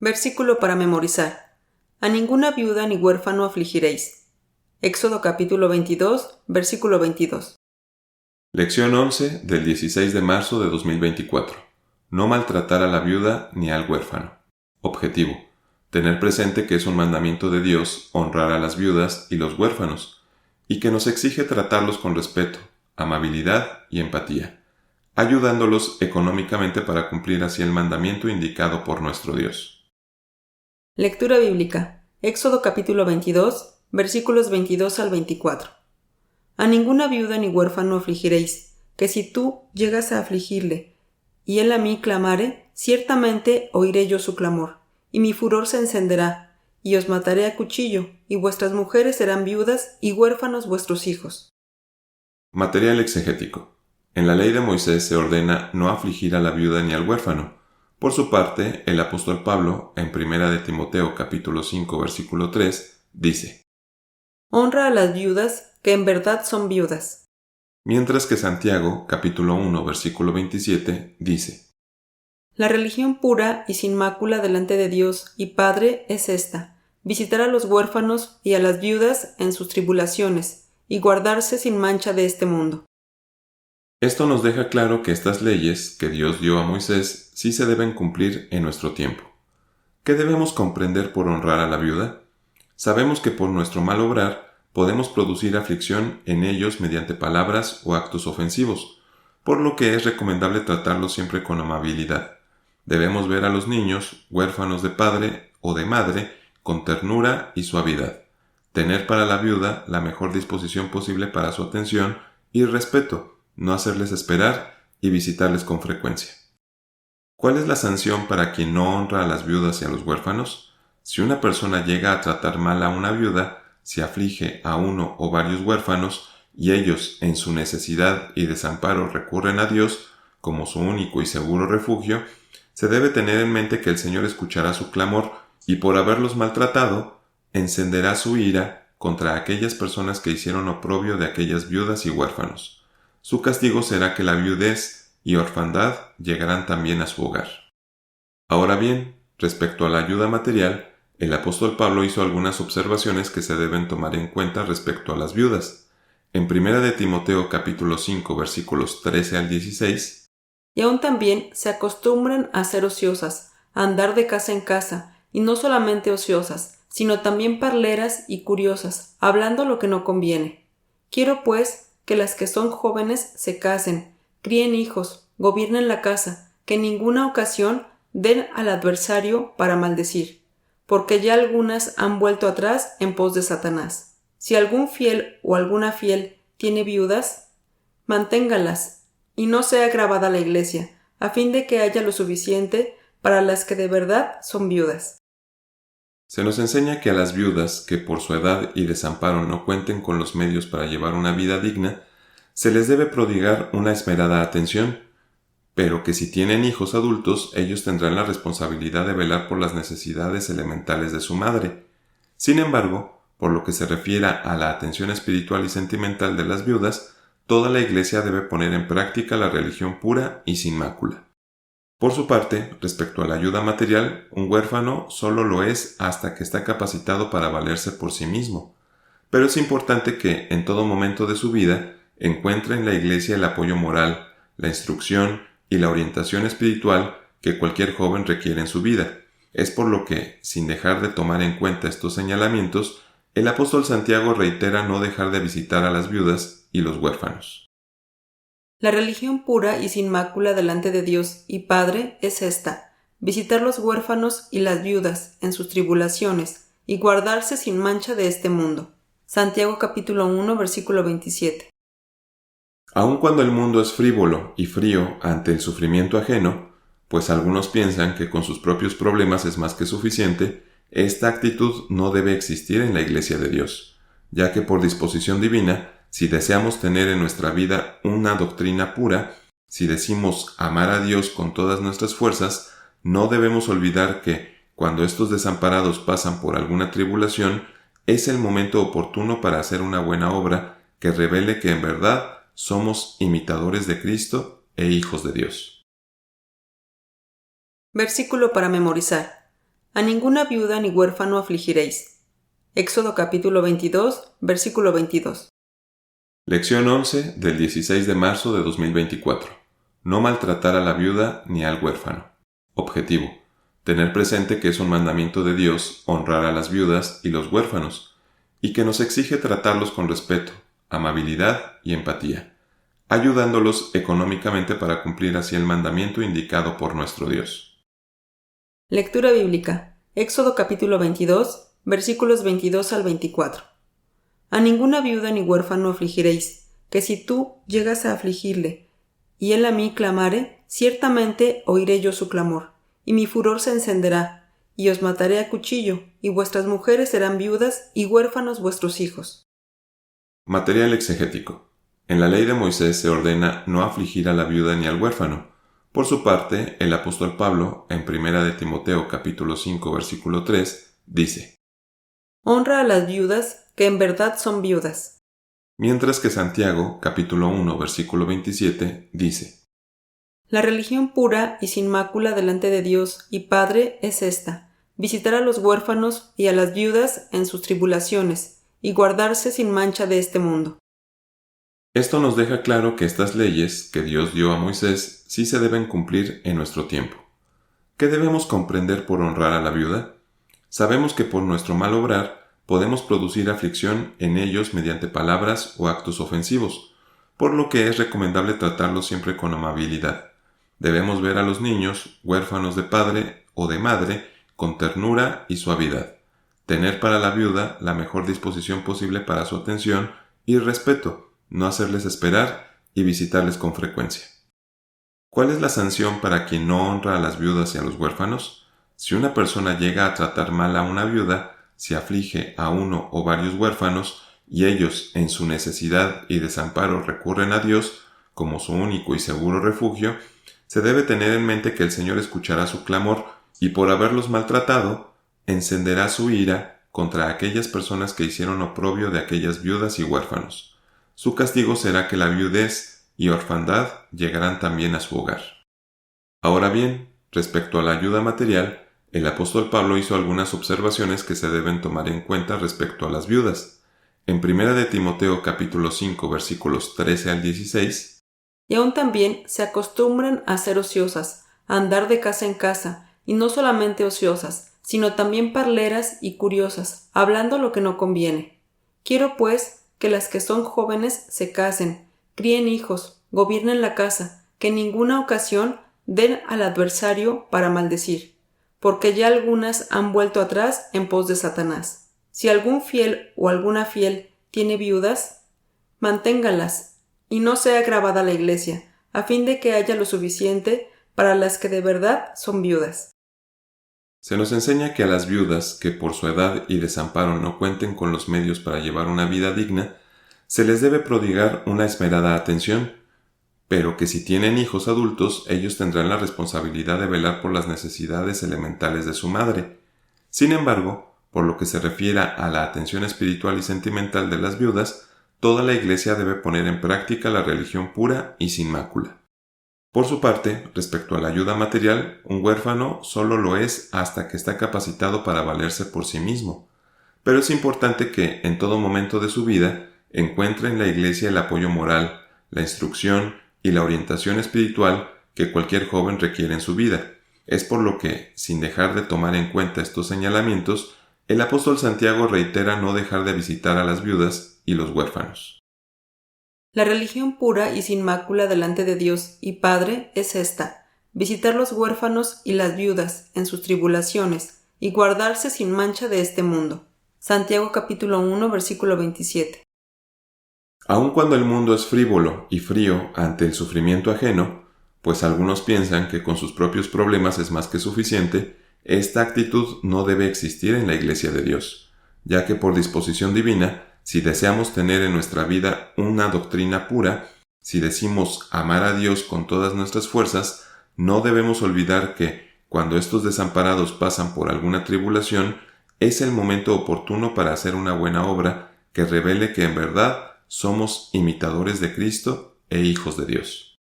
Versículo para memorizar. A ninguna viuda ni huérfano afligiréis. Éxodo capítulo 22, versículo 22. Lección 11 del 16 de marzo de 2024. No maltratar a la viuda ni al huérfano. Objetivo: tener presente que es un mandamiento de Dios honrar a las viudas y los huérfanos, y que nos exige tratarlos con respeto, amabilidad y empatía, ayudándolos económicamente para cumplir así el mandamiento indicado por nuestro Dios. Lectura bíblica. Éxodo capítulo 22, versículos 22 al 24. A ninguna viuda ni huérfano afligiréis, que si tú llegas a afligirle, y él a mí clamare, ciertamente oiré yo su clamor, y mi furor se encenderá, y os mataré a cuchillo, y vuestras mujeres serán viudas, y huérfanos vuestros hijos. Material exegético. En la ley de Moisés se ordena no afligir a la viuda ni al huérfano. Por su parte, el apóstol Pablo, en 1 de Timoteo capítulo 5 versículo 3, dice: Honra a las viudas, que en verdad son viudas. Mientras que Santiago capítulo 1 versículo 27 dice: La religión pura y sin mácula delante de Dios y Padre es esta: visitar a los huérfanos y a las viudas en sus tribulaciones, y guardarse sin mancha de este mundo. Esto nos deja claro que estas leyes que Dios dio a Moisés sí se deben cumplir en nuestro tiempo. ¿Qué debemos comprender por honrar a la viuda? Sabemos que por nuestro mal obrar podemos producir aflicción en ellos mediante palabras o actos ofensivos, por lo que es recomendable tratarlos siempre con amabilidad. Debemos ver a los niños, huérfanos de padre o de madre, con ternura y suavidad. Tener para la viuda la mejor disposición posible para su atención y respeto, no hacerles esperar y visitarles con frecuencia. ¿Cuál es la sanción para quien no honra a las viudas y a los huérfanos? Si una persona llega a tratar mal a una viuda, si aflige a uno o varios huérfanos, y ellos, en su necesidad y desamparo, recurren a Dios como su único y seguro refugio, se debe tener en mente que el Señor escuchará su clamor y por haberlos maltratado, encenderá su ira contra aquellas personas que hicieron oprobio de aquellas viudas y huérfanos. Su castigo será que la viudez y orfandad llegarán también a su hogar. Ahora bien, respecto a la ayuda material, el apóstol Pablo hizo algunas observaciones que se deben tomar en cuenta respecto a las viudas. En 1 de Timoteo capítulo 5 versículos 13 al 16, Y aún también se acostumbran a ser ociosas, a andar de casa en casa, y no solamente ociosas, sino también parleras y curiosas, hablando lo que no conviene. Quiero, pues, que las que son jóvenes se casen, críen hijos, gobiernen la casa, que en ninguna ocasión den al adversario para maldecir, porque ya algunas han vuelto atrás en pos de Satanás. Si algún fiel o alguna fiel tiene viudas, manténgalas, y no sea grabada la iglesia, a fin de que haya lo suficiente para las que de verdad son viudas. se nos enseña que a las viudas que por su edad y desamparo no cuenten con los medios para llevar una vida digna, se les debe prodigar una esmerada atención, pero que si tienen hijos adultos, ellos tendrán la responsabilidad de velar por las necesidades elementales de su madre. Sin embargo, por lo que se refiere a la atención espiritual y sentimental de las viudas, toda la Iglesia debe poner en práctica la religión pura y sin mácula. Por su parte, respecto a la ayuda material, un huérfano solo lo es hasta que está capacitado para valerse por sí mismo. Pero es importante que, en todo momento de su vida, encuentre en la Iglesia el apoyo moral, la instrucción y la orientación espiritual que cualquier joven requiere en su vida. Es por lo que, sin dejar de tomar en cuenta estos señalamientos, el apóstol Santiago reitera no dejar de visitar a las viudas y los huérfanos. La religión pura y sin mácula delante de Dios y Padre es esta: visitar los huérfanos y las viudas en sus tribulaciones y guardarse sin mancha de este mundo. Santiago capítulo 1 versículo 27. Aun cuando el mundo es frívolo y frío ante el sufrimiento ajeno, pues algunos piensan que con sus propios problemas es más que suficiente, esta actitud no debe existir en la Iglesia de Dios, ya que por disposición divina, si deseamos tener en nuestra vida una doctrina pura, si decimos amar a Dios con todas nuestras fuerzas, no debemos olvidar que, cuando estos desamparados pasan por alguna tribulación, es el momento oportuno para hacer una buena obra que revele que en verdad somos imitadores de Cristo e hijos de Dios. Versículo para memorizar. A ninguna viuda ni huérfano afligiréis. Éxodo capítulo 22, versículo 22. Lección 11 del 16 de marzo de 2024. No maltratar a la viuda ni al huérfano. Objetivo: tener presente que es un mandamiento de Dios honrar a las viudas y los huérfanos, y que nos exige tratarlos con respeto, amabilidad y empatía, ayudándolos económicamente para cumplir así el mandamiento indicado por nuestro Dios. Lectura bíblica. Éxodo capítulo 22, versículos 22 al 24. A ninguna viuda ni huérfano afligiréis, que si tú llegas a afligirle, y él a mí clamare, ciertamente oiré yo su clamor, y mi furor se encenderá, y os mataré a cuchillo, y vuestras mujeres serán viudas, y huérfanos vuestros hijos. Material exegético. En la ley de Moisés se ordena no afligir a la viuda ni al huérfano. Por su parte, el apóstol Pablo, en 1 de Timoteo capítulo 5 versículo 3, dice: Honra a las viudas, que en verdad son viudas. Mientras que Santiago capítulo 1 versículo 27 dice: La religión pura y sin mácula delante de Dios y Padre es esta: visitar a los huérfanos y a las viudas en sus tribulaciones, y guardarse sin mancha de este mundo. Esto nos deja claro que estas leyes que Dios dio a Moisés sí se deben cumplir en nuestro tiempo. ¿Qué debemos comprender por honrar a la viuda? Sabemos que por nuestro mal obrar podemos producir aflicción en ellos mediante palabras o actos ofensivos, por lo que es recomendable tratarlos siempre con amabilidad. Debemos ver a los niños, huérfanos de padre o de madre, con ternura y suavidad. Tener para la viuda la mejor disposición posible para su atención y respeto, no hacerles esperar y visitarles con frecuencia. ¿Cuál es la sanción para quien no honra a las viudas y a los huérfanos? Si una persona llega a tratar mal a una viuda, si aflige a uno o varios huérfanos, y ellos, en su necesidad y desamparo, recurren a Dios como su único y seguro refugio, se debe tener en mente que el Señor escuchará su clamor y por haberlos maltratado, encenderá su ira contra aquellas personas que hicieron oprobio de aquellas viudas y huérfanos. Su castigo será que la viudez y orfandad llegarán también a su hogar. Ahora bien, respecto a la ayuda material, el apóstol Pablo hizo algunas observaciones que se deben tomar en cuenta respecto a las viudas. En 1 de Timoteo capítulo 5 versículos 13 al 16, Y aún también se acostumbran a ser ociosas, a andar de casa en casa, y no solamente ociosas, sino también parleras y curiosas, hablando lo que no conviene. Quiero, pues, que las que son jóvenes se casen, críen hijos, gobiernen la casa, que en ninguna ocasión den al adversario para maldecir, porque ya algunas han vuelto atrás en pos de Satanás. Si algún fiel o alguna fiel tiene viudas, manténgalas, y no sea agravada la iglesia, a fin de que haya lo suficiente para las que de verdad son viudas. se nos enseña que a las viudas que por su edad y desamparo no cuenten con los medios para llevar una vida digna, se les debe prodigar una esmerada atención, pero que si tienen hijos adultos, ellos tendrán la responsabilidad de velar por las necesidades elementales de su madre. Sin embargo, por lo que se refiere a la atención espiritual y sentimental de las viudas, toda la Iglesia debe poner en práctica la religión pura y sin mácula. Por su parte, respecto a la ayuda material, un huérfano solo lo es hasta que está capacitado para valerse por sí mismo. Pero es importante que, en todo momento de su vida, encuentre en la Iglesia el apoyo moral, la instrucción y la orientación espiritual que cualquier joven requiere en su vida. Es por lo que, sin dejar de tomar en cuenta estos señalamientos, el apóstol Santiago reitera no dejar de visitar a las viudas y los huérfanos. La religión pura y sin mácula delante de Dios y Padre es esta: visitar los huérfanos y las viudas en sus tribulaciones y guardarse sin mancha de este mundo. Santiago capítulo 1 versículo 27. Aun cuando el mundo es frívolo y frío ante el sufrimiento ajeno, pues algunos piensan que con sus propios problemas es más que suficiente, esta actitud no debe existir en la Iglesia de Dios, ya que por disposición divina, si deseamos tener en nuestra vida una doctrina pura, si decimos amar a Dios con todas nuestras fuerzas, no debemos olvidar que, cuando estos desamparados pasan por alguna tribulación, es el momento oportuno para hacer una buena obra que revele que en verdad somos imitadores de Cristo e hijos de Dios.